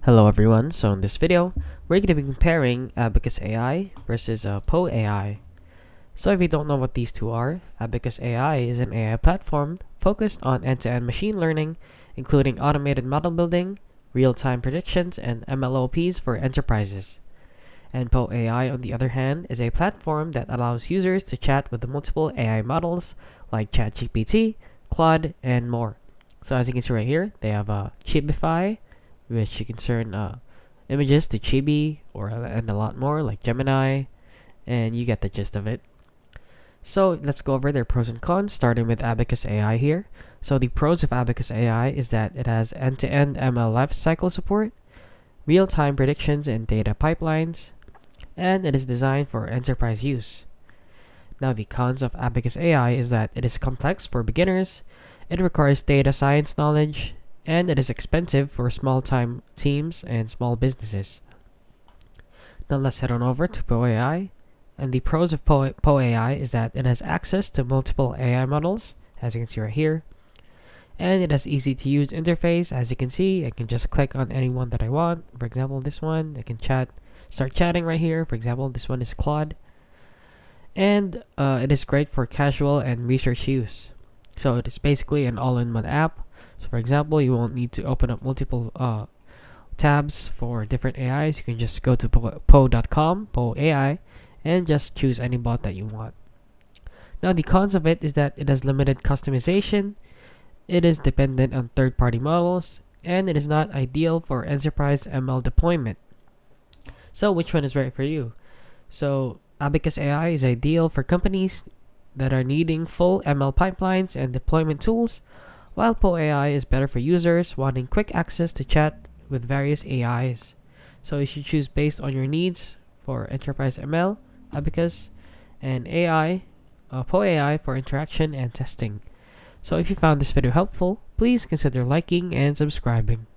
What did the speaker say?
Hello everyone, so in this video, we're going to be comparing Abacus AI versus Poe AI. So if you don't know what these two are, Abacus AI is an AI platform focused on end-to-end machine learning, including automated model building, real-time predictions, and MLOps for enterprises. And Poe AI, on the other hand, is a platform that allows users to chat with the multiple AI models like ChatGPT, Claude, and more. So as you can see right here, they have Chibify, which you can turn images to chibi and a lot more like Gemini, and you get the gist of it. So let's go over their pros and cons, starting with Abacus AI here. So the pros of Abacus AI is that it has end-to-end ML lifecycle support, real-time predictions and data pipelines, and it is designed for enterprise use. Now the cons of Abacus AI is that it is complex for beginners, it requires data science knowledge, and it is expensive for small-time teams and small businesses. Now let's head on over to Poe AI. And the pros of Poe AI is that it has access to multiple AI models, as you can see right here. And it has easy to use interface. As you can see, I can just click on any one that I want. For example, this one, I can start chatting right here. For example, this one is Claude. And it is great for casual and research use. So it is basically an all-in-one app. So for example, you won't need to open up multiple tabs for different AIs. You can just go to poe.com, Poe AI, and just choose any bot that you want. Now the cons of it is that it has limited customization, it is dependent on third-party models, and it is not ideal for enterprise ML deployment. So which one is right for you? So Abacus AI is ideal for companies that are needing full ML pipelines and deployment tools, while Poe AI is better for users wanting quick access to chat with various AIs. So you should choose based on your needs for enterprise ML, Abacus, and Poe AI for interaction and testing. So if you found this video helpful, please consider liking and subscribing.